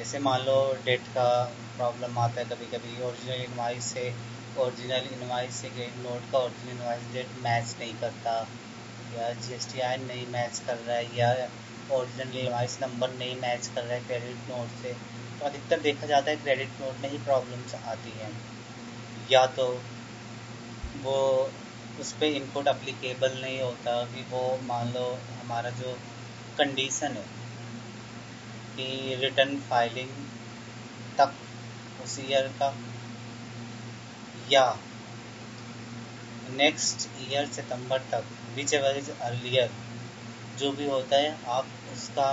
जैसे मान लो डेट का प्रॉब्लम आता है कभी कभी, ओरिजिनल इनवाइस से क्रेडिट नोट का ओरिजिनल इनवाइस डेट मैच नहीं करता, या GSTN नहीं मैच कर रहा है, या ओरिजिनल इनवाइस नंबर नहीं मैच कर रहा है क्रेडिट नोट से। तो अधिकतर देखा जाता है क्रेडिट नोट में ही प्रॉब्लम्स आती हैं, या तो वो उस पर इनपुट अप्लीकेबल नहीं होता कि वो मान लो हमारा जो कंडीशन है कि रिटर्न फाइलिंग तक उस ईयर का या नेक्स्ट ईयर सितंबर तक, विच एवर इज अर्लियर, जो भी होता है आप उसका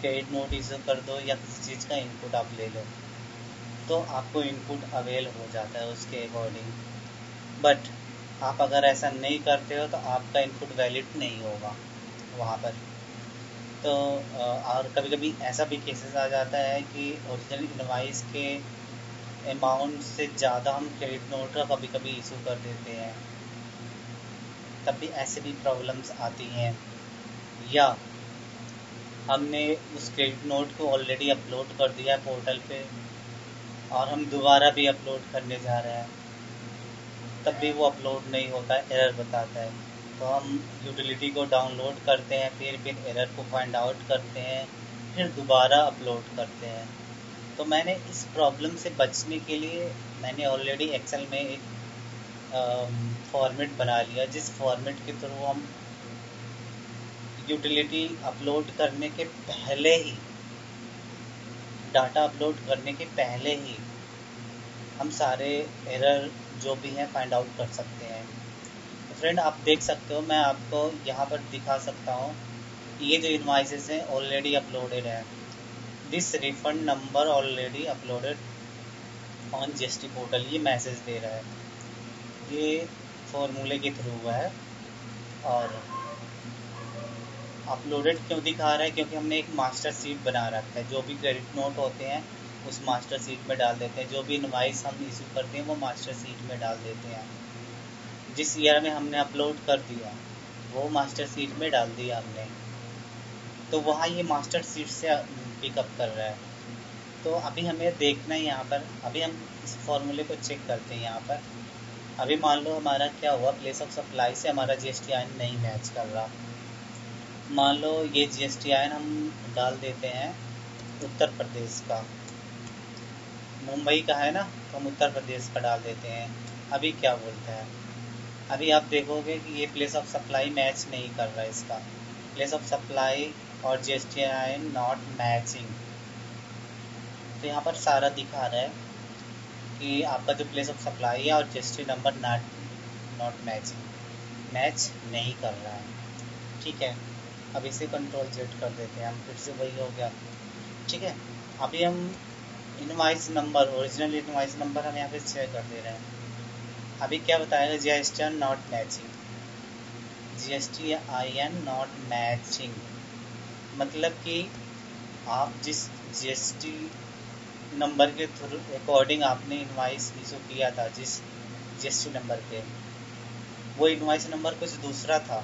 क्रेडिट नोट इशू कर दो या किसी चीज़ का इनपुट आप ले लो, तो आपको इनपुट अवेल हो जाता है उसके अकॉर्डिंग। बट आप अगर ऐसा नहीं करते हो तो आपका इनपुट वैलिड नहीं होगा वहाँ पर। तो और कभी कभी ऐसा भी केसेस आ जाता है कि ओरिजिनल इनवाइस के अमाउंट से ज़्यादा हम क्रेडिट नोट का कभी कभी इशू कर देते हैं, तब भी ऐसे भी प्रॉब्लम्स आती हैं। या हमने उस क्रेडिट नोट को ऑलरेडी अपलोड कर दिया है पोर्टल पे और हम दोबारा भी अपलोड करने जा रहे हैं, तब भी वो अपलोड नहीं होता है, एरर बताता है। तो हम यूटिलिटी को डाउनलोड करते हैं, फिर एरर को फाइंड आउट करते हैं, फिर दोबारा अपलोड करते हैं। तो मैंने इस प्रॉब्लम से बचने के लिए मैंने ऑलरेडी एक्सेल में एक फॉर्मेट बना लिया, जिस फॉर्मेट के थ्रू हम यूटिलिटी अपलोड करने के पहले ही, डाटा अपलोड करने के पहले ही हम सारे एरर जो भी हैं फाइंड आउट कर सकते हैं। तो फ्रेंड आप देख सकते हो, मैं आपको यहाँ पर दिखा सकता हूँ, ये जो इनवाइसेस हैं ऑलरेडी अपलोडेड है, this refund number already uploaded on GST portal, ये मैसेज दे रहा है। ये फॉर्मूले के थ्रू हुआ है। और अपलोडेड क्यों दिखा रहा है, क्योंकि हमने एक मास्टर सीट बना रखा है, जो भी क्रेडिट नोट होते हैं उस मास्टर सीट में डाल देते हैं, जो भी इनवाइस हम इशू करते हैं वो मास्टर सीट में डाल देते हैं। जिस ईयर में हमने अपलोड कर दिया वो मास्टर सीट में डाल दिया हमने, तो वहाँ ये मास्टर सीट से पिकअप कर रहा है। तो अभी हमें देखना है यहाँ पर, अभी हम इस फॉर्मूले को चेक करते हैं यहाँ पर। अभी मान लो हमारा क्या हुआ, प्लेस ऑफ सप्लाई से हमारा GSTN नहीं मैच कर रहा। मान लो ये GSTN हम डाल देते हैं उत्तर प्रदेश का, मुंबई का है ना, तो हम उत्तर प्रदेश का डाल देते हैं। अभी क्या बोलता है, अभी आप देखोगे कि ये प्लेस ऑफ सप्लाई मैच नहीं कर रहा है, इसका प्लेस ऑफ सप्लाई और GSTN नॉट मैचिंग। तो यहाँ पर सारा दिखा रहा है कि आपका जो प्लेस ऑफ सप्लाई है और GST number not matching, match नहीं कर रहा है। ठीक है, अब इसे कंट्रोल Z कर देते हैं हम, फिर से वही हो गया। ठीक है, अभी हम invoice number, original invoice number हम यहाँ पे शेयर कर दे रहे हैं। अभी क्या बताएगा, GSTN not matching, GSTN not matching, मतलब कि आप जिस GST नंबर के थ्रू अकॉर्डिंग आपने इनवाइस इशू किया था, जिस GST नंबर पे, वो इनवाइस नंबर कुछ दूसरा था,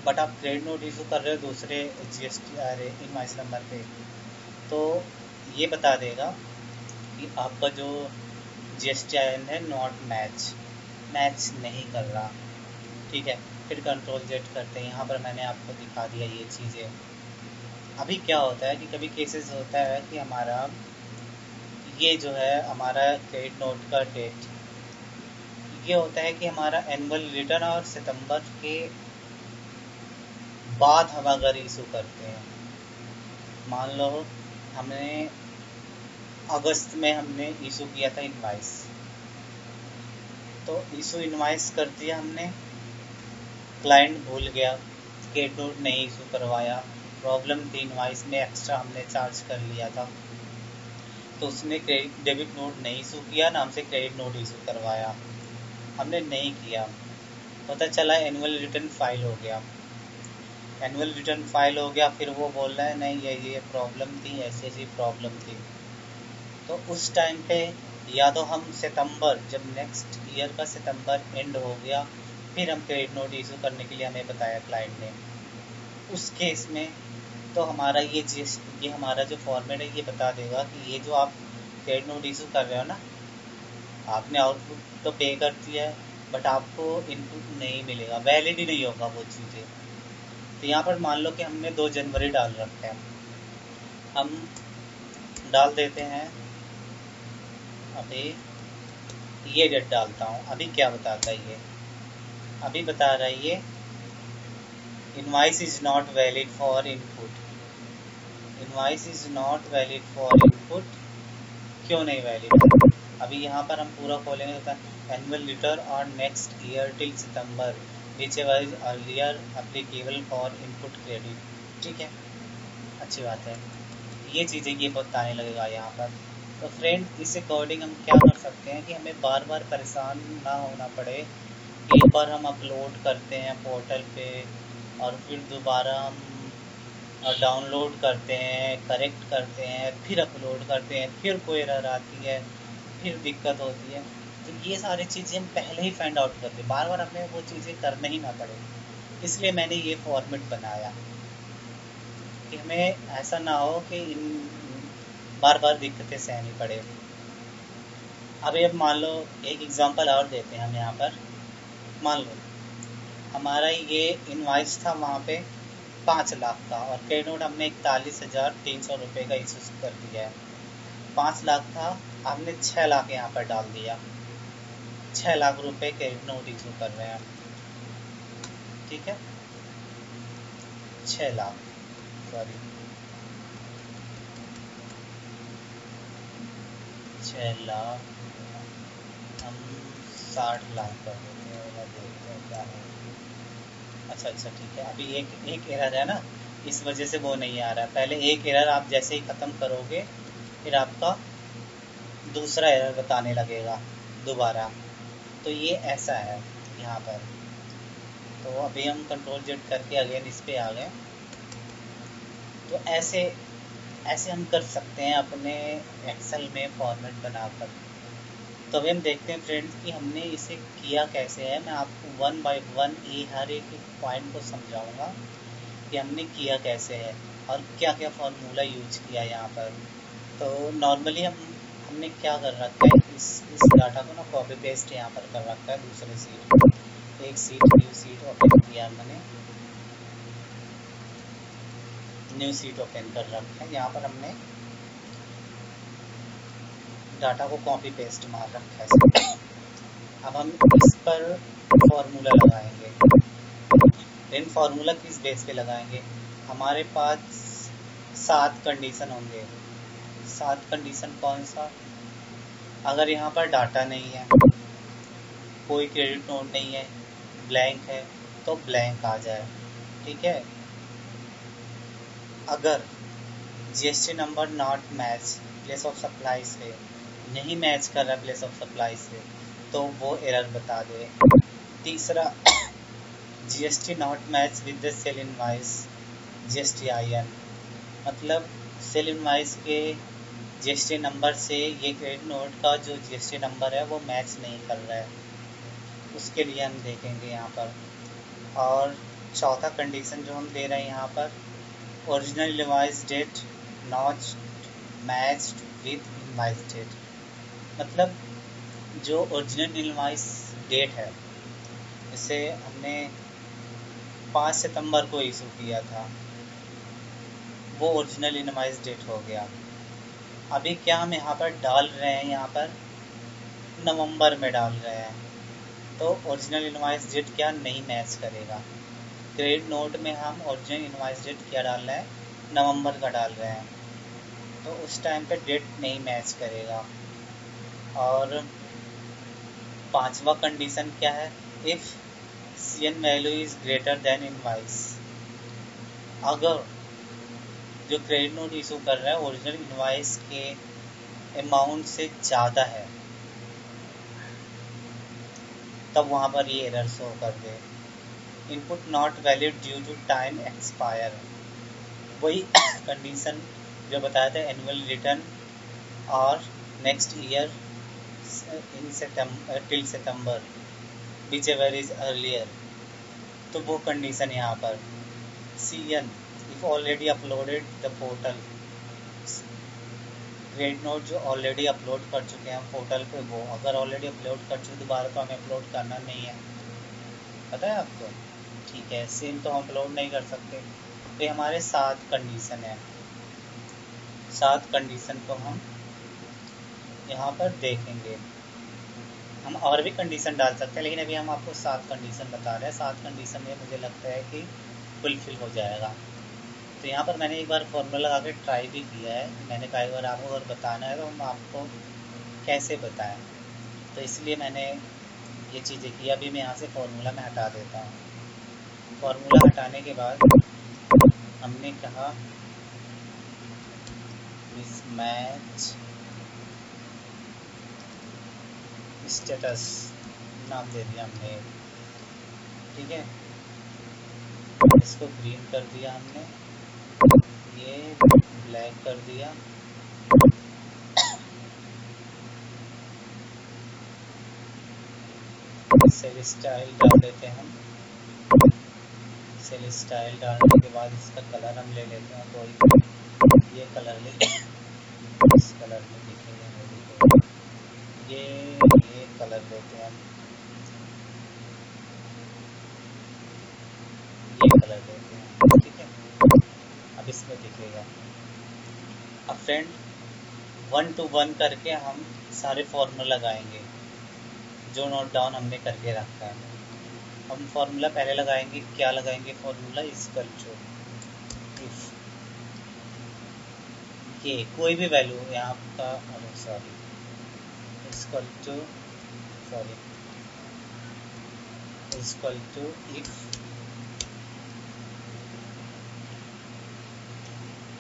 बट आप क्रेडिट नोट इशू कर रहे हो दूसरे GST इनवाइस नंबर पे, तो ये बता देगा कि आपका जो GSTN है नॉट मैच नहीं कर रहा। ठीक है, फिर कंट्रोल Z करते हैं। यहाँ पर मैंने आपको दिखा दिया ये चीज़ें। अभी क्या होता है कि कभी केसेस होता है कि हमारा ये जो है हमारा क्रेडिट नोट का डेट, ये होता है कि हमारा एनुअल रिटर्न और सितंबर के बाद हम अगर इशू करते हैं, मान लो हमने अगस्त में हमने इशू किया था इनवाइस, तो इशू इनवाइस कर दिया हमने, क्लाइंट भूल गया, क्रेडिट नोट नहीं इशू करवाया, प्रॉब्लम थी इनवाइस में, एक्स्ट्रा हमने चार्ज कर लिया था, तो उसने क्रेडिट डेबिट नोट नहीं इशू किया ना, हमसे क्रेडिट नोट इशू करवाया, हमने नहीं किया। पता चला एनुअल रिटर्न फाइल हो गया, एनुअल रिटर्न फाइल हो गया, फिर वो बोल रहा है नहीं ये प्रॉब्लम थी, ऐसी ऐसी प्रॉब्लम थी। तो उस टाइम पे या तो हम सितंबर, जब नेक्स्ट ईयर का सितंबर एंड हो गया, फिर हम क्रेडिट नोट इशू करने के लिए हमें बताया क्लाइंट ने, उस केस में तो हमारा ये हमारा जो फॉर्मेट है ये बता देगा कि ये जो आप क्रेडिट नोट इशू कर रहे हो ना, आपने आउटपुट तो पे कर दिया है बट आपको इनपुट नहीं मिलेगा, वैलिड ही नहीं होगा वो चीज़ें। तो यहाँ पर मान लो कि हमने 2 जनवरी डाल रखा है, हम डाल देते हैं अभी, ये डेट डालता हूँ। अभी क्या बताता है ये, अभी बता रहा है ये invoice is not valid for input, invoice is not valid for input. क्यों नहीं वैलिड है? अभी यहाँ पर हम पूरा खोलेंगे, होता है एनुअल रिटर्न और next year till September whichever is earlier applicable for input credit. ठीक है, अच्छी बात है, ये चीज़ें ये बताने लगेगा यहाँ पर। तो फ्रेंड इस अकॉर्डिंग हम क्या कर सकते हैं कि हमें बार बार परेशान ना होना पड़े। एक बार हम अपलोड करते हैं पोर्टल पे और फिर दोबारा हम डाउनलोड करते हैं, करेक्ट करते हैं, फिर अपलोड करते हैं, फिर कोई एरर आती है, फिर दिक्कत होती है। तो ये सारी चीज़ें हम पहले ही फाइंड आउट करते, बार बार हमें वो चीज़ें करने ही ना पड़े। इसलिए मैंने ये फॉर्मेट बनाया कि हमें ऐसा ना हो कि इन बार बार दिक्कतें सहनी पड़े। अभी अब मान लो एक एग्जांपल और देते हैं हम यहाँ पर। मान लो हमारा ये इनवाइस था वहाँ पे 5 लाख का और क्रेडिट नोट हमने 41,300 रुपये का इशू कर दिया है। 5 लाख था, हमने 6 लाख यहाँ पर डाल दिया, 6 लाख रुपए क्रेडिट नोट इशू कर रहे हैं। ठीक है, 6 लाख, सॉरी 6 लाख हम 60 लाख कर देते हैं, देखते हैं क्या है। अच्छा ठीक है, अभी एक एरर है ना, इस वजह से वो नहीं आ रहा है। पहले एक एरर आप जैसे ही ख़त्म करोगे फिर आपका दूसरा एरर बताने लगेगा दोबारा। तो ये ऐसा है यहाँ पर। तो अभी हम कंट्रोल जेड करके अगेन इस पे आ गए। तो ऐसे ऐसे हम कर सकते हैं अपने एक्सेल में फॉर्मेट बनाकर। तो अभी हम देखते हैं फ्रेंड्स कि हमने इसे किया कैसे है। मैं आपको 1 बाय 1 हर एक पॉइंट को समझाऊंगा कि हमने किया कैसे है और क्या क्या फार्मूला यूज किया यहाँ पर। तो नॉर्मली हमने क्या कर रखा है, इस डाटा को ना कॉपी पेस्ट यहाँ पर कर रखा है दूसरे सीट, एक सीट न्यू सीट ओपन किया मैंने, न्यू सीट ओपन कर रखा है। यहाँ पर हमने डाटा को कॉपी पेस्ट मार रखा है। अब हम इस पर फॉर्मूला लगाएंगे। इन फार्मूला किस बेस पे लगाएंगे, हमारे पास 7 कंडीशन होंगे। 7 कंडीशन कौन सा, अगर यहाँ पर डाटा नहीं है, कोई क्रेडिट नोट नहीं है, ब्लैंक है, तो ब्लैंक आ जाए। ठीक है, अगर GST number not match place of supply से, नहीं मैच कर रहा प्लेस ऑफ सप्लाई से, तो वो एरर बता दे। तीसरा, GST not match with the cell invoice GSTIN, मतलब सेल इनवाइस के जीएसटी नंबर से ये क्रेडिट नोट का जो जीएसटी नंबर है वो मैच नहीं कर रहा है, उसके लिए हम देखेंगे यहाँ पर। और चौथा कंडीशन जो हम दे रहे हैं यहाँ पर, original invoice date not matched with invoice date, मतलब जो ओरिजिनल इनवाइस डेट है, इसे हमने 5 सितंबर को इशू किया था, वो ओरिजिनल इनवाइस डेट हो गया। अभी क्या हम यहाँ पर डाल रहे हैं, यहाँ पर नवंबर में डाल रहे हैं, तो ओरिजिनल इनवाइस डेट क्या नहीं मैच करेगा। क्रेडिट नोट में हम ओरिजिनल इनवाइस डेट क्या डाल रहे हैं, नवंबर का डाल रहे हैं, तो उस टाइम पे डेट नहीं मैच करेगा। और पांचवा कंडीशन क्या है, if CN value is greater than invoice, अगर जो क्रेडिट नोट इशू कर रहा है ओरिजिनल इनवाइस के अमाउंट से ज़्यादा है, तब वहाँ पर ये एरर शो कर दे। Input not valid due to time expire, वही कंडीशन जो बताया था एनुअल रिटर्न और next year in till September whichever is earlier, तो वो कंडीशन यहाँ पर CN if already uploaded the portal, credit note जो ऑलरेडी अपलोड कर चुके हैं हम पोर्टल पे, वो अगर ऑलरेडी अपलोड कर चुके दोबारा तो हमें अपलोड करना नहीं है, पता है आपको। ठीक है, सेम तो हम अपलोड नहीं कर सकते। तो ये हमारे 7 कंडीशन है, 7 कंडीशन को हम यहाँ पर देखेंगे। हम और भी कंडीशन डाल सकते हैं, लेकिन अभी हम आपको 7 कंडीशन बता रहे हैं। 7 कंडीशन में मुझे लगता है कि फुलफिल हो जाएगा। तो यहाँ पर मैंने एक बार फॉर्मूला लगा के ट्राई भी किया है। मैंने कहा एक बार आपको अगर बताना है तो हम आपको कैसे बताएं, तो इसलिए मैंने ये चीज़ें की। अभी मैं यहाँ से फॉर्मूला में हटा देता हूँ। फॉर्मूला हटाने के बाद हमने कहा मिसमैच स्टेटस नाम दे दिया हमने, ठीक है। इसको ग्रीन कर दिया हमने, ये ब्लैक कर दिया। सेल स्टाइल डाल देते हैं हम। सेल स्टाइल डालने के बाद इसका कलर हम ले लेते हैं, कोई ये कलर ले, इस कलर में दिखेगा नहीं, ये कलर लेते हैं हम, ये कलर लेते हैं, ठीक है। अब इसमें दिखेगा। अब फ्रेंड 1 to 1 करके हम सारे फॉर्मूला लगाएंगे जो नोट डाउन हमने करके रखा है। हम फॉर्मूला पहले लगाएंगे, क्या लगाएंगे फॉर्मूला, इक्वल टू इफ ये कोई भी वैल्यू यहाँ का, सॉरी इक्वल टू इफ,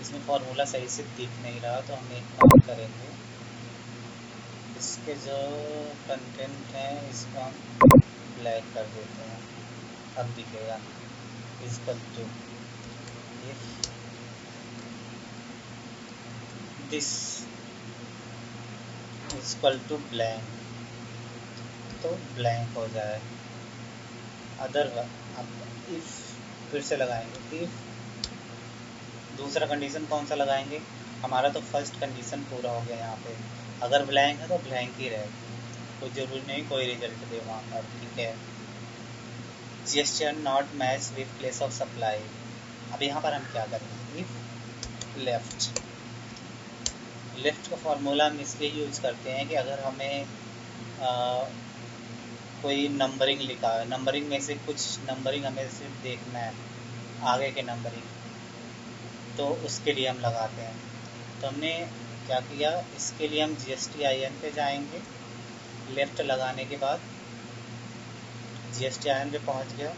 इसमें फॉर्मूला सही से दिख नहीं रहा तो हम एक काम करेंगे, इसके जो कंटेंट है इसको हम ब्लैक कर देते हैं, अब दिखेगा। Equal to if this equal to blank, तो ब्लैंक हो जाए। अदर अब इफ फिर से लगाएंगे, इफ दूसरा कंडीशन कौन सा लगाएंगे, हमारा तो फर्स्ट कंडीशन पूरा हो गया। यहाँ पे अगर ब्लैंक है तो ब्लैंक ही रहे, कोई जरूरी नहीं कोई रिजल्ट दे वहाँ पर, ठीक है। GSTR not match with place of supply. अब यहाँ पर हम क्या करेंगे, इफ लेफ्ट का फॉर्मूला हम इसलिए यूज करते हैं कि अगर हमें कोई नंबरिंग लिखा है, नंबरिंग में से कुछ नंबरिंग हमें सिर्फ देखना है, आगे के नंबरिंग, तो उसके लिए हम लगाते हैं। तो हमने क्या किया, इसके लिए हम GSTIN पे जाएंगे, लेफ्ट लगाने के बाद GSTIN पे पहुंच गया,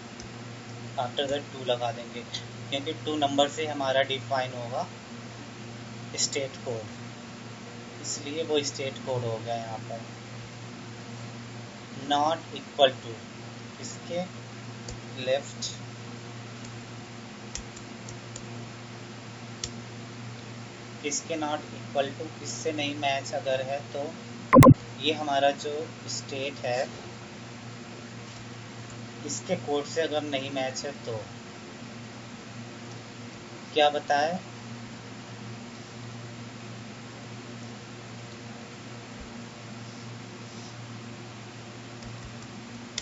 आफ्टर दैट 2 लगा देंगे, क्योंकि 2 नंबर से हमारा डिफाइन होगा स्टेट कोड, इसलिए वो स्टेट कोड हो गया यहाँ पर। नॉट इक्वल टू, इसके लेफ्ट इसके नॉट इक्वल टू, इससे नहीं मैच अगर है तो ये हमारा जो स्टेट है इसके कोड से अगर नहीं मैच है तो क्या बताए,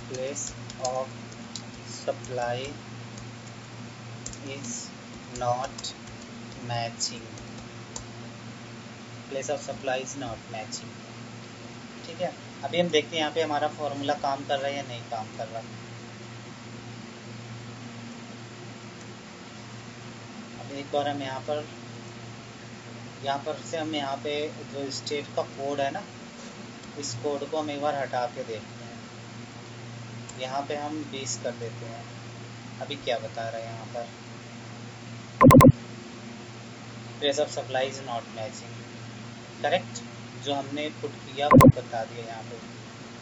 place of supply is not matching, place of supply is not matching, ठीक है। अभी हम देखते हैं यहाँ पे हमारा फॉर्मूला काम कर रहा है या नहीं काम कर रहा। अब एक बार हम यहाँ पर से हम यहाँ पे जो स्टेट का कोड है ना, इस कोड को हम एक बार हटा के देखते हैं। यहाँ पे हम 20 कर देते हैं। अभी क्या बता रहा है यहाँ पर, place of supply is not matching, correct, जो हमने पुट किया वो बता दिया यहाँ पे।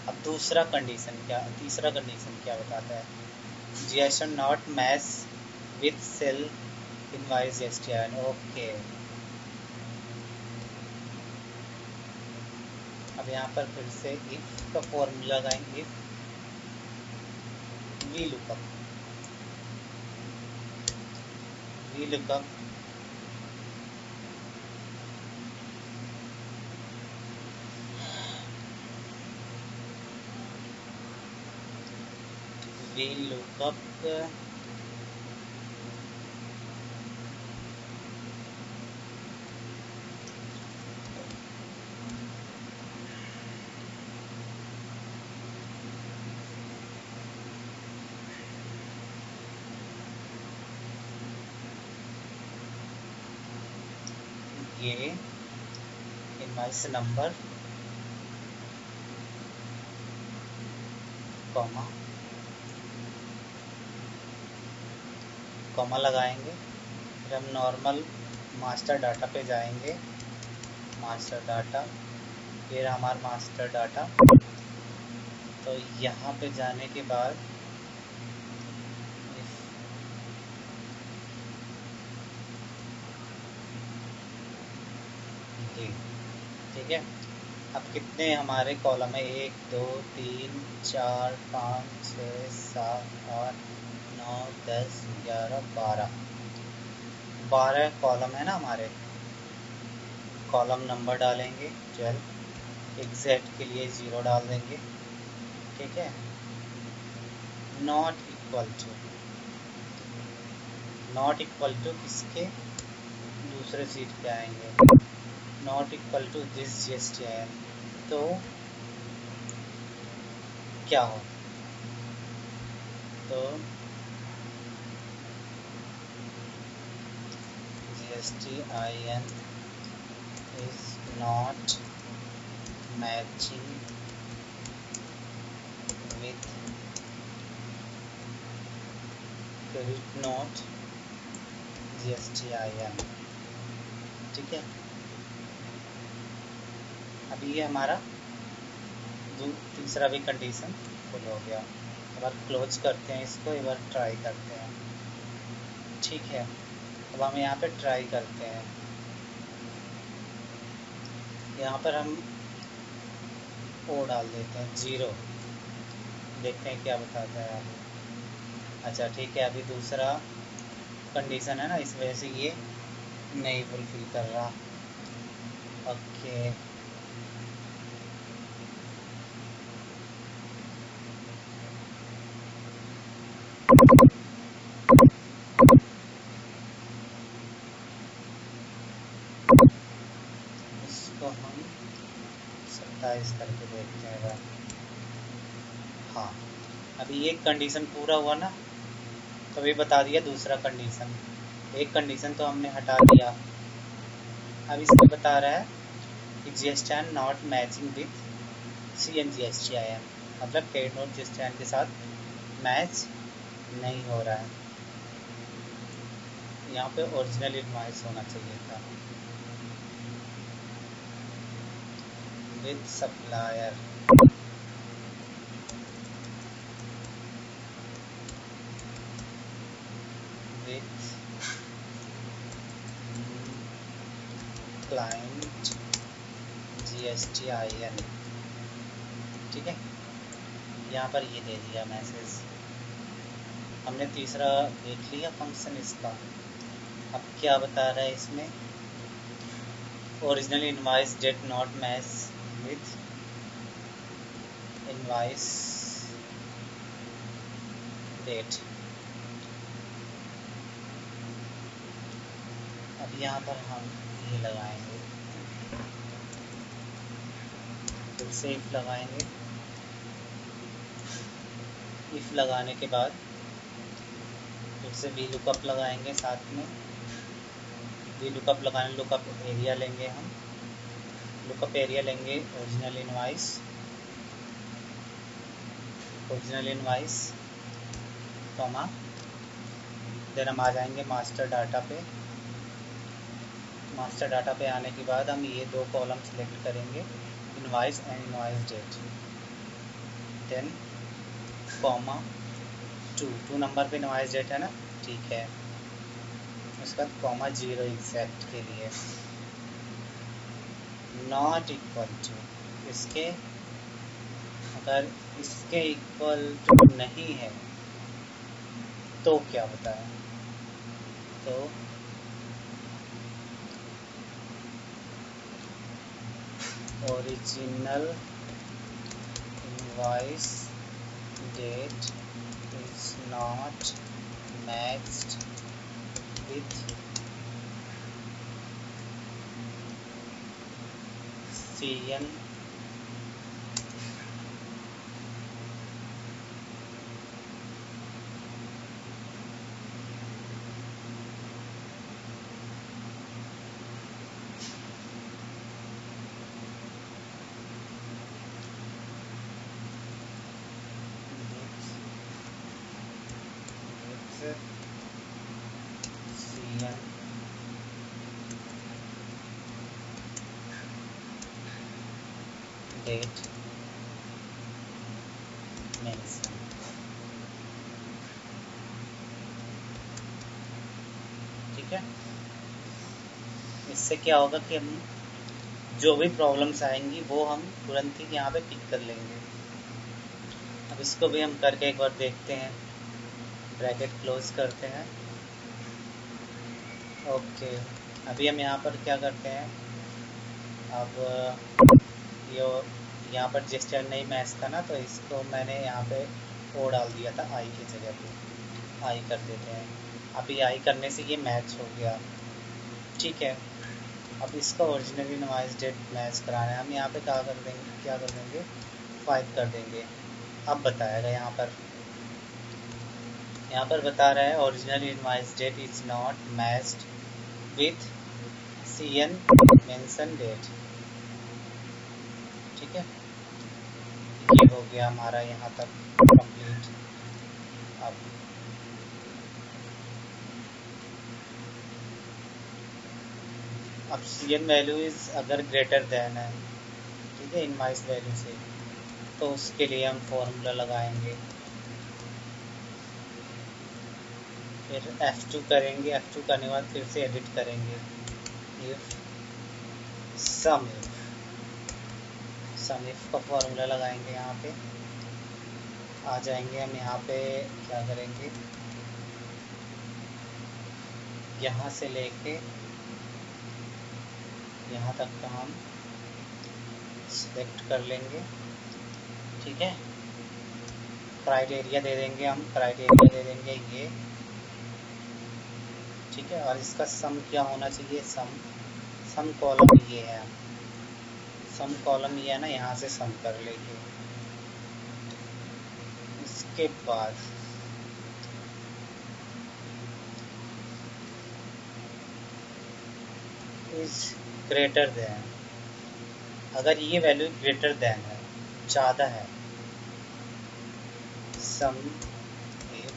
अब तीसरा कंडीशन क्या बताता है, GSTR not match with cell invoice GSTR, okay. अब यहाँ पर फिर से इफ का फॉर्मूला लगाएंगे, if V lookup V lookup ये इनवाइस नंबर कॉमा लगाएंगे। फिर हम नॉर्मल मास्टर डाटा पे जाएंगे, मास्टर डाटा, फिर हमारा मास्टर डाटा। तो यहाँ पे जाने के बाद ये ठीक है। अब कितने हमारे कॉलम है, 1 2 3 4 5 6 7 8 9 10 11 12 कॉलम है ना हमारे। कॉलम नंबर डालेंगे 12, एग्जैक्ट के लिए 0 डाल देंगे, ठीक है। नॉट इक्वल टू किसके, दूसरे सीट पे आएंगे, not equal to this GSTIN। तो क्या हो, तो GSTIN is not matching with credit note GSTIN, ठीक है। अभी ये हमारा तीसरा भी कंडीशन फुल हो गया। एक बार क्लोज करते हैं इसको, एक बार ट्राई करते हैं, ठीक है। अब हम यहाँ पे ट्राई करते हैं, यहाँ पर हम ओ डाल देते हैं 0, देखते हैं क्या बताता है अभी। अच्छा ठीक है, अभी दूसरा कंडीशन है ना, इस वजह से ये नहीं फुलफिल कर रहा। ओके इसको हम 27 करके देखते हैं। हाँ, अभी एक कंडीशन पूरा हुआ ना, तो अभी बता दिया दूसरा कंडीशन। एक कंडीशन तो हमने हटा दिया। अब इसमें बता रहा है कि GSTIN not matching with CNGSTIN, मतलब क्रेडिट नोट GSTIN के साथ मैच नहीं हो रहा है। यहाँ पे ओरिजिनल इनवॉइस होना चाहिए था with supplier. With client GSTIN, ठीक है। यहाँ पर ये दे दिया मैसेज, हमने तीसरा देख लिया फंक्शन इसका। अब क्या बता रहा है इसमें, original invoice date not match with invoice date. अब यहाँ पर हम ये लगाएंगे, फिर से इफ लगाएंगे। इफ लगाने के बाद फिर से वी लुकअप लगाएंगे, साथ में वी लुकअप लगाने, लुकअप एरिया लेंगे हम, लुकअप एरिया लेंगे ओरिजिनल इनवॉइस कॉमा, देन हम आ जाएंगे मास्टर डाटा पे। मास्टर डाटा पे आने के बाद हम ये दो कॉलम सेलेक्ट करेंगे, invoice and invoice date, then comma 2 number पे इनवॉइस डेट है ना, ठीक है। उसके बाद कॉमा 0 एग्जैक्ट के लिए, नॉट इक्वल टू इसके, अगर इसके इक्वल टू नहीं है तो क्या बताएं, तो original invoice date is not matched with CN date mention. ठीक है, इससे क्या होगा कि हम जो भी प्रॉब्लम्स आएंगी वो हम तुरंत ही यहाँ पे पिक कर लेंगे। अब इसको भी हम करके एक बार देखते हैं। ब्रैकेट क्लोज करते हैं। ओके, अभी हम यहाँ पर क्या करते हैं, अब ये यहाँ पर जेस्चर नहीं मैच था ना, तो इसको मैंने यहाँ पे ओ डाल दिया था आई की जगह पे, आई कर देते हैं। अभी आई करने से ये मैच हो गया। ठीक है, अब इसका ओरिजिनल इनवॉइस डेट मैच कराना है। हम यहाँ पे क्या कर देंगे 5 कर देंगे। अब बताएगा यहाँ पर बता रहा है original invoice date is not matched with CN mention date. ठीक है, ये हो गया हमारा यहाँ तक कंप्लीट। अब CN वैल्यू इज अगर ग्रेटर देन है, ठीक है, इनवॉइस वैल्यू से, तो उसके लिए हम फॉर्मूला लगाएंगे। फिर F2 करेंगे। F2 करने के बाद फिर से एडिट करेंगे। इफ सम इफ का फॉर्मूला लगाएंगे। यहाँ पे आ जाएंगे हम। यहाँ पे क्या करेंगे, यहाँ से लेके यहाँ तक का हम सिलेक्ट कर लेंगे। ठीक है, क्राइटेरिया दे देंगे हम, क्राइटेरिया दे देंगे ये। ठीक है, और इसका सम क्या होना चाहिए, सम कॉलम ये है। सम कॉलम ये है ना, यहाँ से सम कर लेंगे। इसके बाद इज ग्रेटर देन, अगर ये वैल्यू ग्रेटर देन है, ज़्यादा है, सम इफ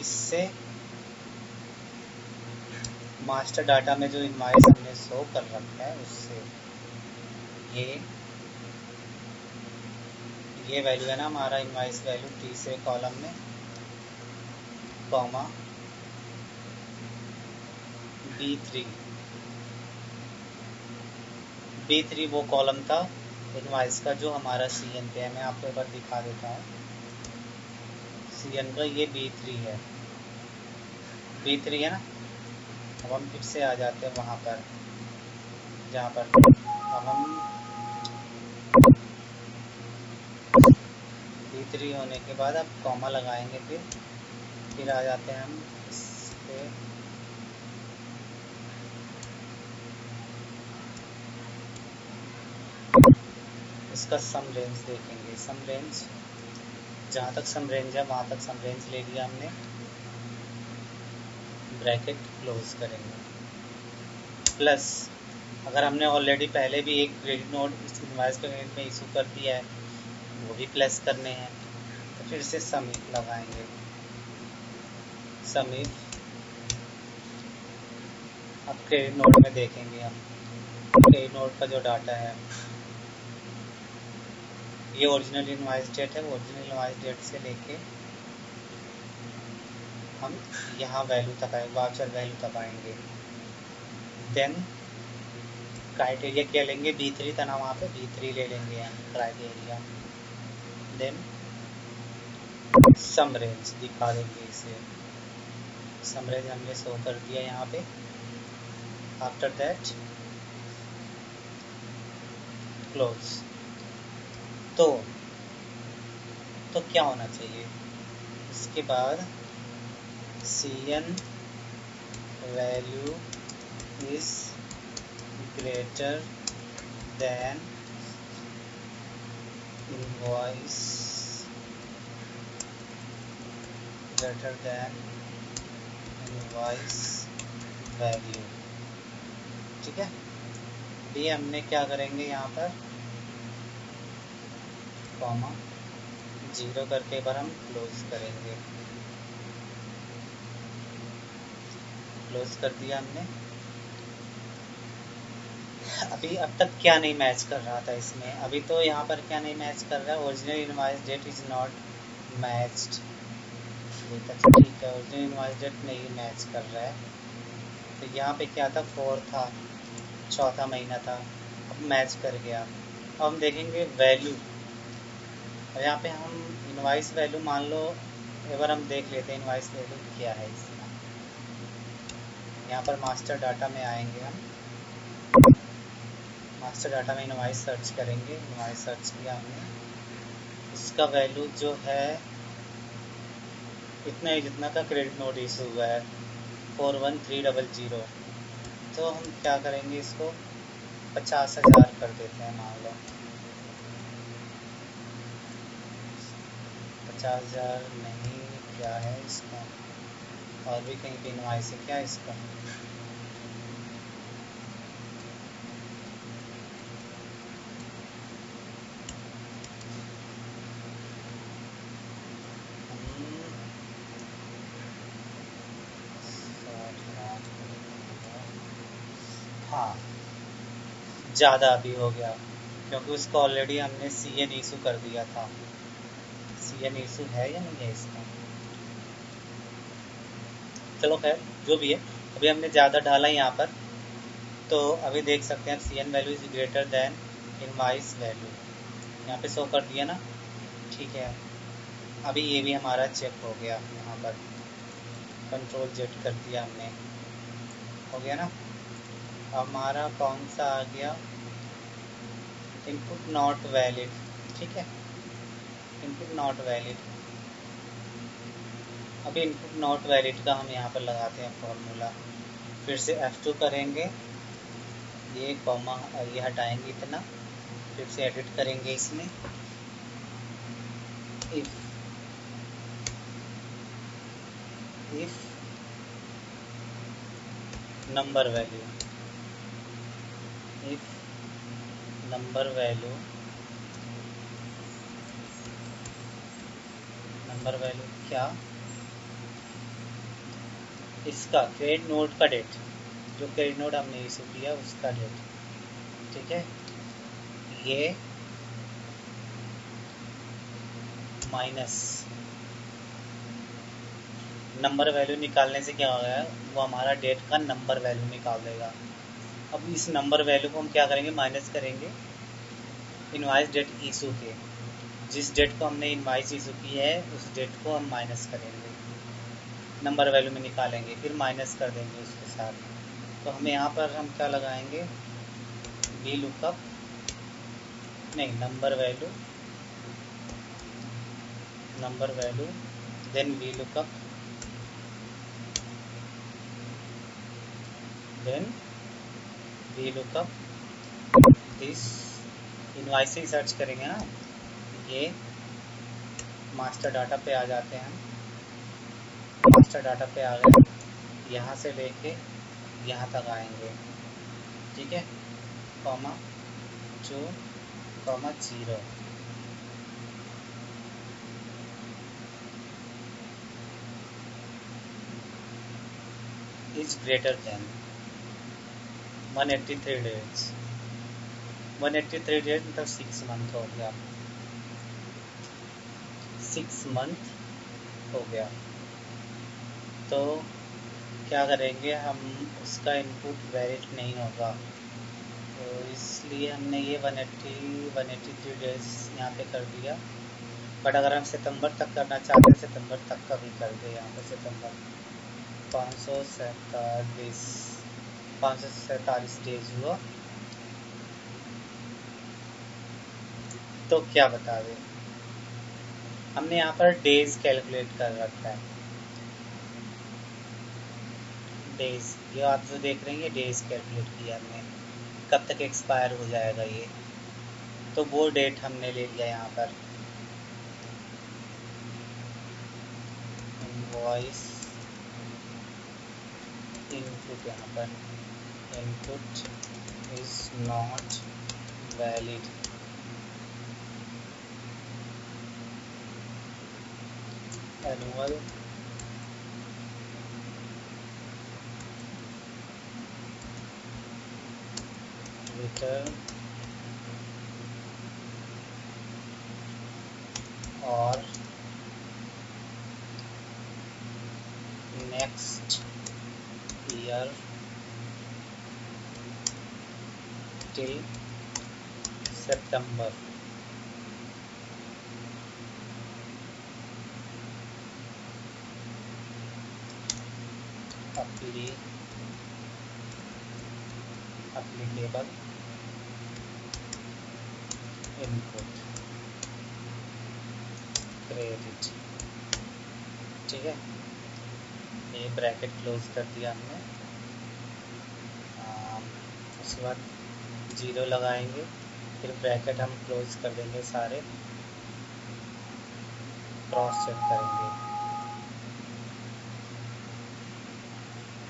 इससे मास्टर डाटा में जो इनवॉइस हमने शो कर रखा है उससे ये वैल्यू है ना हमारा इनवॉइस वैल्यू तीसरे कॉलम में, कॉमा B3 वो कॉलम था इनवॉइस का जो हमारा CN पे है। मैं आपको एक बार दिखा देता हूँ। CN का ये B3 है, B3 है ना। अब हम फिर से आ जाते हैं वहाँ पर जहाँ पर अब हम B3 होने के बाद अब कॉमा लगाएंगे। फिर आ जाते हैं हम इस पे, इसका सम रेंज देखेंगे। सम रेंज जहाँ तक सम रेंज है वहाँ तक सम रेंज ले लिया हमने। ब्रैकेट क्लोज करेंगे। प्लस अगर हमने ऑलरेडी पहले भी एक क्रेडिट नोट इस इनवॉइस पेमेंट में इशू कर दिया है, वो भी प्लस करने हैं, तो फिर से सम इफ लगाएंगे। सम इफ अब क्रेडिट नोट में देखेंगे हम, क्रेडिट नोट का जो डाटा है ये ओरिजिनल इनवॉइस डेट है। ओरिजिनल इनवॉइस डेट से लेके हम यहाँ वैल्यू तक आएंगे, वाउचर वैल्यू तक आएंगे। देन क्राइटेरिया क्या लेंगे, B3 था ना, वहाँ पे B3 ले लेंगे हम क्राइटेरिया। देन सम रेंज दिखा देंगे इसे। समराइज हमने शो कर दिया यहाँ पे। After that close. तो क्या होना चाहिए इसके बाद? CN value is greater than invoice value. ठीक है, ये हमने क्या करेंगे यहाँ पर कॉमा 0 करके एक बार हम क्लोज करेंगे। क्लोज कर दिया हमने। अभी अब तक क्या नहीं मैच कर रहा था इसमें? अभी तो यहाँ पर क्या नहीं मैच कर रहा है? Original invoice date is not matched. ये तक ठीक है, ओरिजिनल इनवॉइस डेट नहीं मैच कर रहा है। तो यहाँ पे क्या था? 4 था, चौथा महीना था, अब मैच कर गया। अब हम देखेंगे वैल्यू, और यहाँ पे हम इनवॉइस वैल्यू मान लो एक बार हम देख लेते हैं इनवॉइस वैल्यू क्या है इसका। यहाँ पर मास्टर डाटा में आएंगे हम, मास्टर डाटा में इनवॉइस सर्च करेंगे। इनवॉइस सर्च किया हमने, इसका वैल्यू जो है इतना ही जितना का क्रेडिट नोट इशू हुआ है 41300। तो हम क्या करेंगे, इसको 50,000 कर देते हैं मान लो। 50,000 नहीं, क्या है इसका? और भी कहीं पे इनवॉइस है क्या इसका? हाँ, ज़्यादा अभी हो गया क्योंकि उसको ऑलरेडी हमने CN इशू कर दिया था। CN इशू है या नहीं है इसका? चलो खैर जो भी है, अभी हमने ज़्यादा डाला यहाँ पर, तो अभी देख सकते हैं CN value is greater than invoice value. यहाँ पे शो कर दिया ना, ठीक है। अभी ये भी हमारा चेक हो गया, यहाँ पर कंट्रोल जेड कर दिया हमने, हो गया ना। हमारा कौन सा आ गया? Input not valid. ठीक है, इनपुट नॉट वैलिड। अभी इनपुट नॉट वैलिड का हम यहाँ पर लगाते हैं फॉर्मूला। फिर से F2 करेंगे, ये कॉमा ये हटाएंगे इतना, फिर से एडिट करेंगे इसमें। If number value, if number value क्या? इसका क्रेडिट नोट का डेट, जो क्रेडिट नोट हमने इशू किया उसका डेट। ठीक है, ये माइनस नंबर वैल्यू निकालने से क्या हो गया, वो हमारा डेट का नंबर वैल्यू निकाल देगा। अब इस नंबर वैल्यू को हम क्या करेंगे, माइनस करेंगे इनवॉइस डेट इशू के। जिस डेट को हमने इनवॉइस इशू की है उस डेट को हम माइनस करेंगे, नंबर वैल्यू में निकालेंगे, फिर माइनस कर देंगे उसके साथ। तो हमें यहाँ पर हम क्या लगाएंगे, वी लुकअप नहीं, number value then we lookup, this invoice से सर्च करेंगे ना। ये मास्टर डाटा पे आ जाते हैं हम, मास्टर डाटा पे आ गए, यहाँ से लेके यहाँ तक आएंगे। ठीक है, comma 2 comma 0 is greater than 183 days. 183 days मतलब 6 मंथ हो गया, 6 मंथ हो गया। तो क्या करेंगे हम, उसका इनपुट वैलिड नहीं होगा, तो इसलिए हमने ये 183 डेज यहाँ पे कर दिया। बट अगर हम सितंबर तक करना चाहते हैं, सितंबर तक का भी कर दे यहाँ पे, सितंबर 547 डेज हुआ। तो क्या बता दें, हमने यहाँ पर डेज कैलकुलेट कर रखा है। डेज, ये आप जो देख रहे हैं ये डेज कैलकुलेट किया हमने, कब तक एक्सपायर हो जाएगा ये, तो वो डेट हमने ले लिया यहाँ पर। इनवॉइस इनपुट, यहाँ पर input is not valid, annual return और नेक्स्ट ईयर टिल सितंबर। एप्लीकेबल इनपुट क्रेडिट, ठीक है। ये ब्रैकेट क्लोज कर दिया हमने। उसके बाद 0 लगाएंगे, फिर ब्रैकेट हम क्लोज कर देंगे, सारे क्रॉस चेक करेंगे।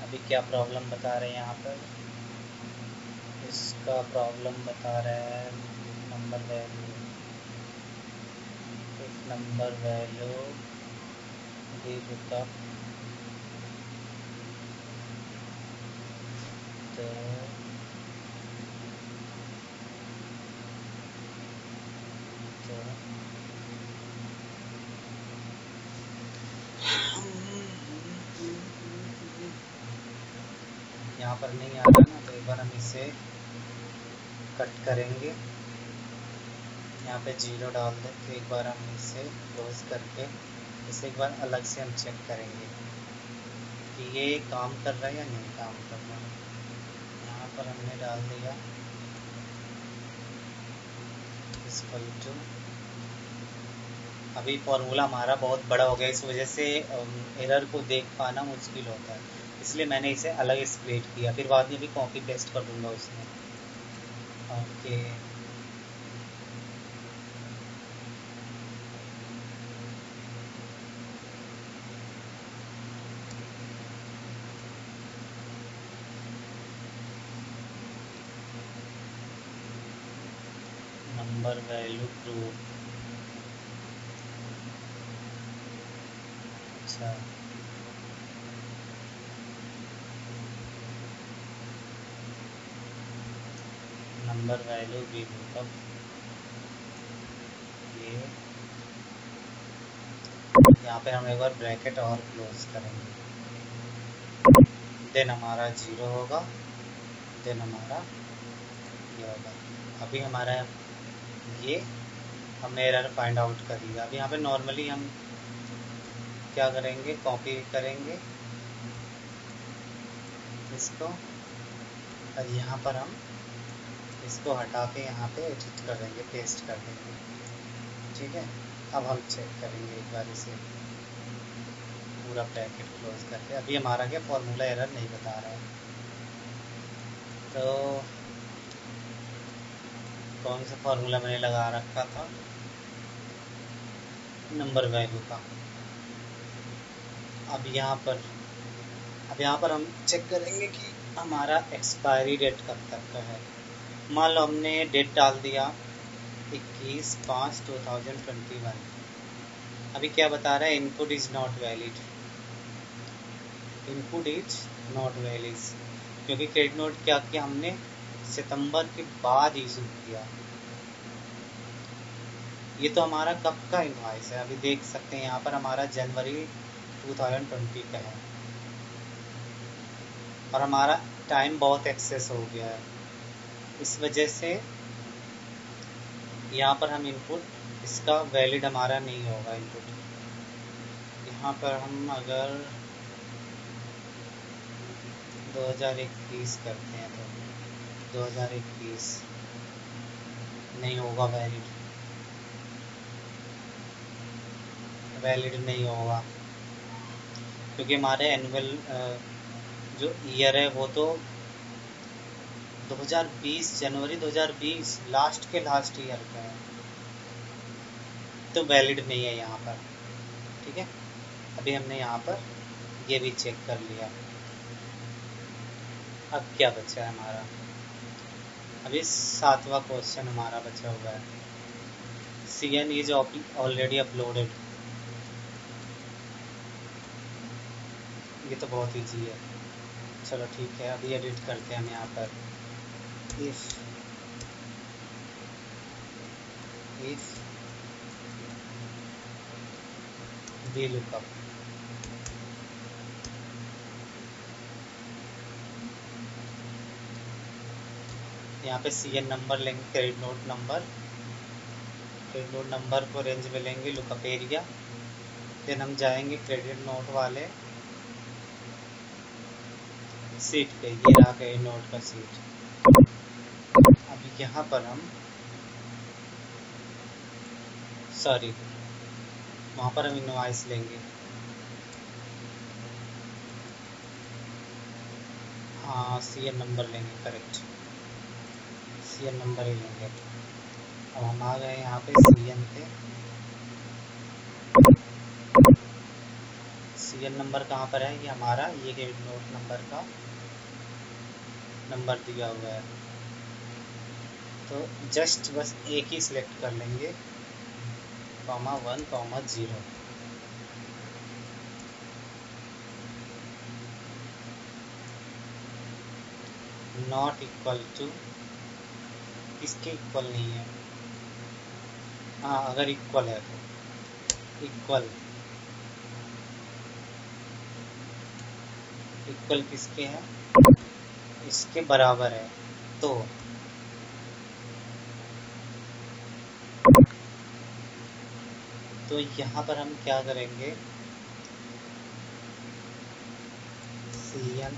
अभी क्या प्रॉब्लम बता रहे हैं यहाँ पर, इसका प्रॉब्लम बता रहा है number value, if number value the lookup तो यहाँ पर नहीं आ रहा ना, तो एक बार हम इसे कट करेंगे, यहाँ पे 0 डाल दें, तो एक बार हम इसे क्लोज करके इसे एक बार अलग से हम चेक करेंगे कि ये काम कर रहा है या नहीं काम कर रहा है। यहाँ पर हमने डाल दिया इक्वल टू, अभी फॉर्मूला हमारा बहुत बड़ा हो गया, इस वजह से एरर को देख पाना मुश्किल होता है, इसलिए मैंने इसे अलग स्प्लिट किया, फिर बाद में भी कॉपी पेस्ट कर दूंगा उसमें। ओके, नंबर वैल्यू प्रूफ, अच्छा नंबर वैल्यू भी लुकअप, ये यहाँ पे हम एक बार ब्रैकेट और क्लोज करेंगे, देन हमारा 0 होगा, देन हमारा ये होगा। अभी हमारा ये हमने एरर फाइंड आउट कर लिया। अभी यहाँ पे नॉर्मली हम क्या करेंगे, कॉपी करेंगे इसको, और यहाँ पर हम इसको हटा के यहाँ पे एडिट कर देंगे, पेस्ट कर देंगे, ठीक है। अब हम चेक करेंगे एक बार इसे पूरा ब्रैकेट क्लोज करके। अभी हमारा क्या फॉर्मूला एरर नहीं बता रहा है, तो कौन सा फॉर्मूला मैंने लगा रखा था नंबर वैल्यू का। अब यहाँ पर हम चेक करेंगे कि हमारा एक्सपायरी डेट कब तक का है। मान लो हमने डेट डाल दिया 21/5/2021। अभी क्या बता रहा है, input is not valid, input is not valid, क्योंकि क्रेडिट नोट क्या किया हमने सितंबर के बाद इशू किया। ये तो हमारा कब का इनवॉइस है, अभी देख सकते हैं यहाँ पर हमारा जनवरी 2020 का है, और हमारा टाइम बहुत एक्सेस हो गया है, इस वजह से यहाँ पर हम इनपुट इसका वैलिड हमारा नहीं होगा इनपुट। यहाँ पर हम अगर 2021 करते हैं तो 2021 नहीं होगा, वैलिड नहीं होगा, क्योंकि हमारे एनुअल जो ईयर है वो तो 2020 जनवरी 2020 लास्ट के लास्ट ईयर का है, तो वैलिड नहीं है यहाँ पर। ठीक है, अभी हमने यहाँ पर ये भी चेक कर लिया। अब क्या बचा है हमारा, अभी 7वां क्वेश्चन हमारा बचा हुआ है। CN इज ऑलरेडी अपलोडेड, ये तो बहुत ईजी है। चलो ठीक है, अभी एडिट करते हैं हम यहाँ पर। इफ वी लुकअप, यहाँ पे CN नंबर लेंगे, क्रेडिट नोट नंबर को रेंज में लेंगे, लुकअप एरिया, फिर हम जाएंगे क्रेडिट नोट वाले सीट पे, ये रहा क्रेडिट नोट का सीट। अब यहाँ पर हम वहाँ पर हम इनवॉइस लेंगे। हाँ, CN नंबर लेंगे, करेक्ट, CN नंबर ही लेंगे। अब हम आ गए यहाँ पे CN पे। CN नंबर कहाँ पर है, ये हमारा ये क्रेडिट नोट नंबर का नंबर दिया हुआ है, तो जस्ट बस एक ही सिलेक्ट कर लेंगे, (1, 0). नॉट इक्वल टू, इसके इक्वल नहीं है। हाँ, अगर इक्वल है तो इक्वल किसके हैं, इसके बराबर है, तो यहाँ पर हम क्या करेंगे, CN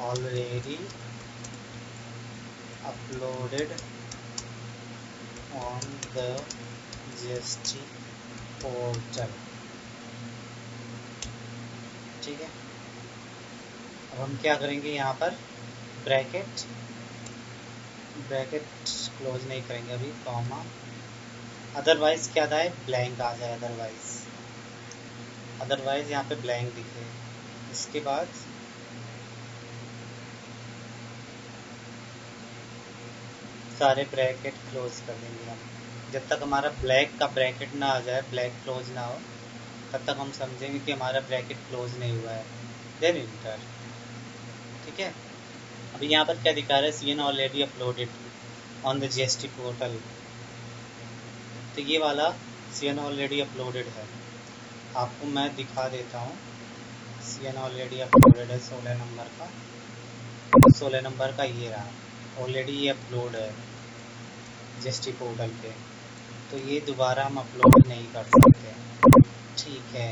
already uploaded on the GST portal. ठीक है, अब हम क्या करेंगे, यहाँ पर ब्रैकेट क्लोज नहीं करेंगे अभी, कॉमा, अदरवाइज क्या था, ब्लैंक आ जाए, अदरवाइज यहाँ पे ब्लैंक दिखे। इसके बाद सारे ब्रैकेट क्लोज कर देंगे हम, जब तक हमारा ब्लैक का ब्रैकेट ना आ जाए, ब्लैक क्लोज ना हो, तब तक हम समझेंगे कि हमारा ब्रैकेट क्लोज नहीं हुआ है, देन इंटर। ठीक है, अभी यहाँ पर क्या दिखा रहा है, CN already uploaded on the GST portal, तो ये वाला CN ऑलरेडी अपलोडेड है। आपको मैं दिखा देता हूँ, CN ऑलरेडी अपलोडेड है 16 नंबर का ये रहा, ऑलरेडी ये अपलोड है GST पोर्टल पे, तो ये दोबारा हम अपलोड नहीं कर सकते। ठीक है,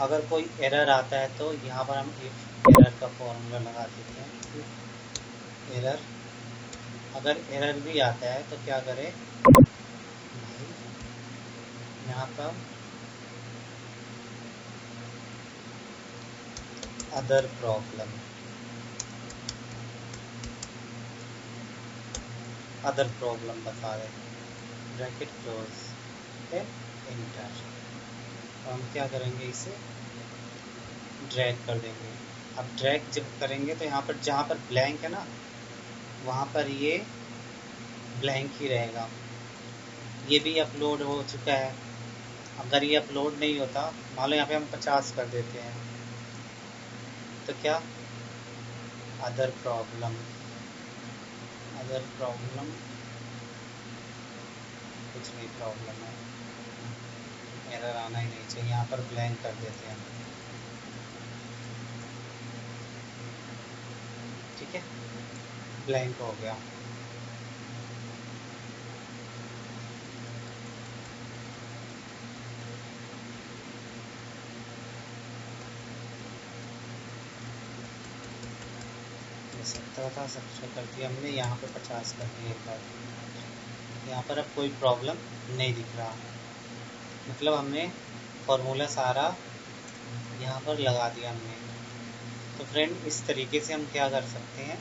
अगर कोई एरर आता है तो यहाँ पर हम इफ एरर का फॉर्मूला लगा देते हैं। एरर, अगर एरर भी आता है तो क्या करें, यहाँ पर अदर प्रॉब्लम बता दें, ब्रैकेट क्लोज, फिर इंटर। हम क्या करेंगे, इसे ड्रैग कर देंगे। अब ड्रैग जब करेंगे तो यहाँ पर जहाँ पर ब्लैंक है ना, वहाँ पर ये ब्लैंक ही रहेगा। ये भी अपलोड हो चुका है, अगर ये अपलोड नहीं होता, मान लो यहाँ पे हम 50 कर देते हैं, तो क्या, अदर प्रॉब्लम कुछ नहीं प्रॉब्लम है, एरर आना ही नहीं चाहिए, यहाँ पर ब्लैंक कर देते हैं। ठीक है, ब्लैंक हो गया। 70 था, 70 कर दिया हमने, यहाँ पे 50 कर दिया एक बार। यहाँ पर अब कोई प्रॉब्लम नहीं दिख रहा, मतलब हमने फॉर्मूला सारा यहाँ पर लगा दिया हमने। तो फ्रेंड इस तरीके से हम क्या कर सकते हैं,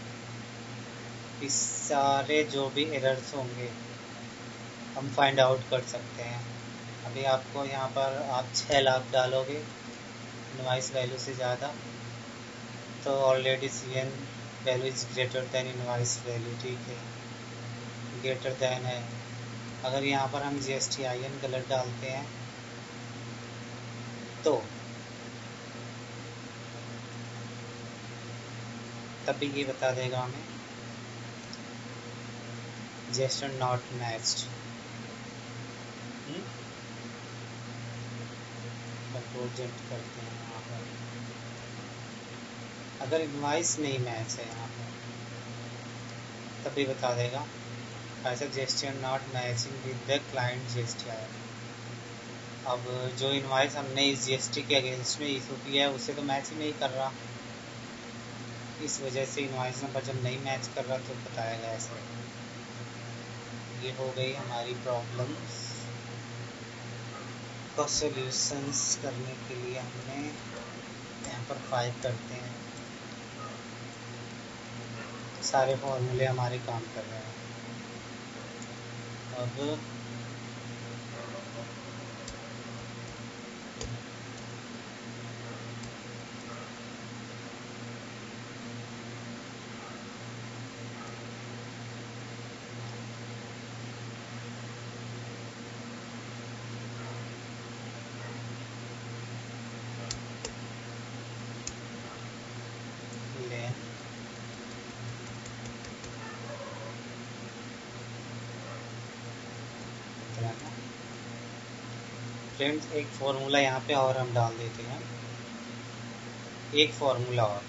इस सारे जो भी एरर्स होंगे हम फाइंड आउट कर सकते हैं। अभी आपको यहाँ पर आप 6 लाख डालोगे इनवॉइस वैल्यू से ज़्यादा, तो already CN value is greater than invoice value, ठीक है, ग्रेटर देन है। अगर यहाँ पर हम GSTIN गलत डालते हैं तो तभी ये बता देगा हमें GSTIN not matched. Control Z करते हैं यहाँ पर, अगर इनवॉइस नहीं मैच है यहाँ पर तभी बता देगा ऐसा GSTIN not matching with the client GSTIN। अब जो इनवॉइस हमने इस GST के अगेंस्ट में इशू किया है उससे तो मैच ही नहीं कर रहा, इस वजह से इनवॉइस नंबर जब नहीं मैच कर रहा तो बताएगा ऐसे। ये हो गई हमारी प्रॉब्लम्स का सॉल्यूशंस करने के लिए हमने यहाँ पर 5 करते हैं, सारे फॉर्मूले हमारे काम कर रहे हैं। अब फ्रेंड्स एक फॉर्मूला यहाँ पे और हम डाल देते हैं, एक फॉर्मूला और,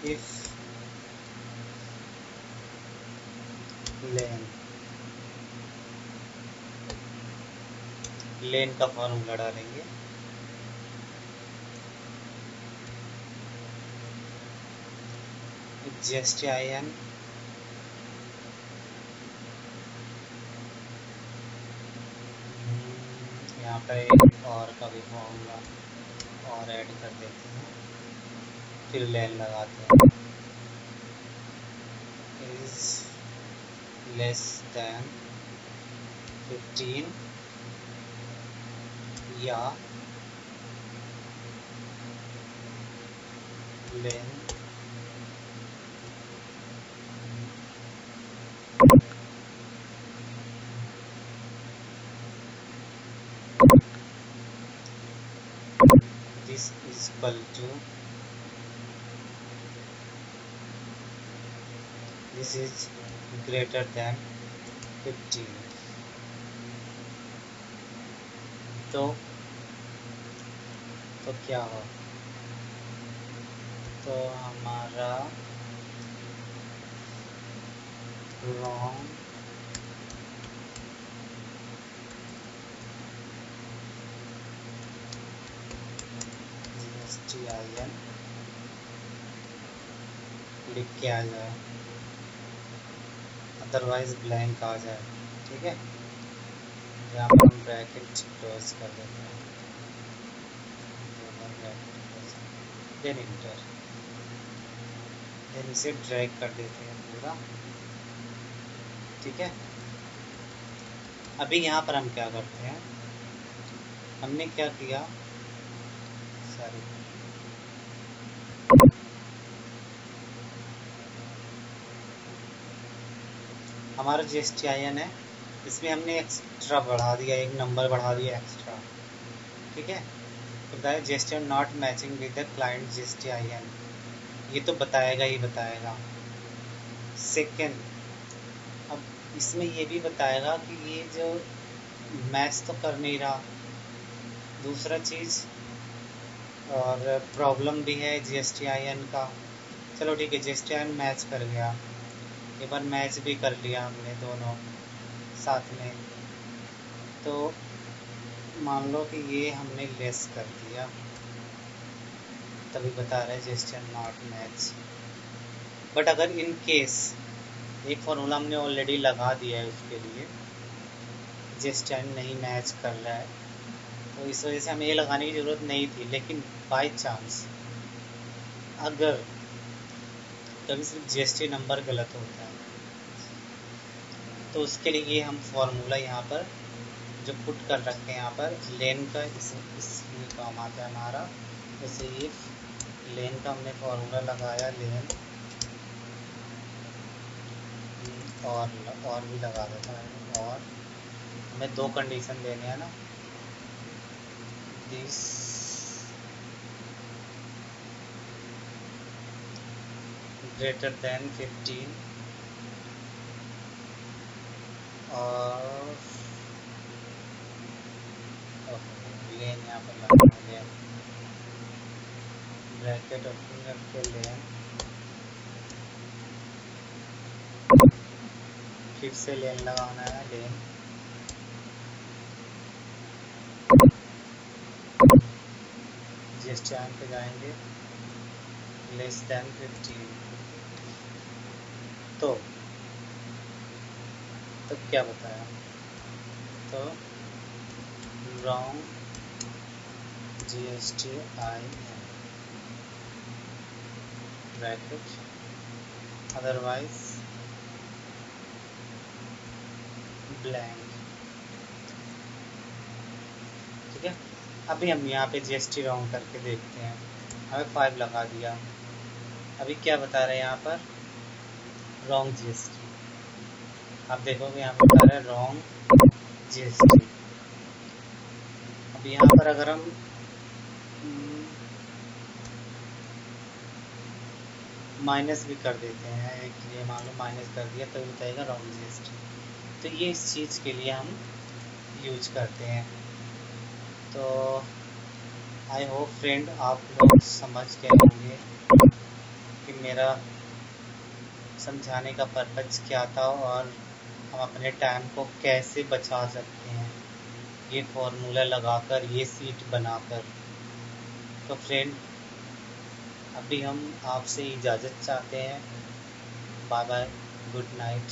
इफ लेन का फॉर्मूला डालेंगे, GSTIN यहाँ पर एक और का भी फॉर्मूला और ऐड कर देते हैं, फिर लेन लगाते हैं, इज लेस देन 15 या लेन this is equal to, this is greater than 15। तो क्या हो, तो हमारा रॉन्ग GSTIN लिख के आ जाए, अदरवाइज ब्लैंक आ जाए, ठीक है। यहाँ पर हम ब्रैकेट क्लोज कर देते हैं, देन इंटर, देन इसे ड्रैग कर देते हैं पूरा, ठीक है। अभी यहाँ पर हम क्या करते हैं, हमने क्या किया, सॉरी हमारा GSTIN है, इसमें हमने एक्स्ट्रा बढ़ा दिया, एक नंबर बढ़ा दिया एक्स्ट्रा, ठीक है। तो बताया GSTIN not matching with the client GSTIN, ये तो बताएगा ही बताएगा। सेकेंड, अब इसमें ये भी बताएगा कि ये जो मैच तो कर नहीं रहा, दूसरा चीज़ और प्रॉब्लम भी है GSTIN का। चलो ठीक है, GSTIN मैच कर गया, एक बार मैच भी कर लिया हमने दोनों साथ में, तो मान लो कि ये हमने लेस कर दिया, तभी बता रहे हैं जेस्चर नॉट मैच। बट अगर इन केस एक फॉर्मूला हमने ऑलरेडी लगा दिया है उसके लिए, जेस्चर नहीं मैच कर रहा है, तो इस वजह से हमें ये लगाने की ज़रूरत नहीं थी। लेकिन बाय चांस अगर कभी सिर्फ जीएसटी नंबर गलत होता है, तो उसके लिए ये हम फॉर्मूला यहाँ पर जो पुट कर रखे हैं यहाँ पर लेन का, इसलिए काम आता है हमारा। जैसे इफ लेन का हमने फॉर्मूला लगाया, लेन और भी लगा देता है, और हमें दो कंडीशन देने हैं ना, दिस ग्रेटर देन 15 और लेन यहाँ पर लगाना, लेन ब्रैकेट ओपन करके लेन, फिर से लेन लगाना है, लेन जीएसटी पे जाएंगे, लेस देन 15। तो क्या बताया, तो wrong GSTIN bracket, otherwise blank. ठीक है, अभी हम यहाँ पे GST रॉन्ग करके देखते हैं। हमें 5 लगा दिया, अभी क्या बता रहे हैं यहाँ पर, रॉन्ग GST। आप देखोगे यहाँ पर बता रहे हैं रॉन्ग GST। अब यहाँ पर अगर हम माइनस भी कर देते हैं, एक लिए मान लो माइनस कर दिया, तो बताएगा रॉन्ग GST। तो ये इस चीज़ के लिए हम यूज करते हैं। तो आई होप फ्रेंड आप लोग समझ गए होंगे कि मेरा समझाने का पर्पज़ क्या था, और हम अपने टाइम को कैसे बचा सकते हैं ये फॉर्मूला लगाकर, ये सीट बनाकर। तो फ्रेंड अभी हम आपसे इजाज़त चाहते हैं। Bye bye, good night.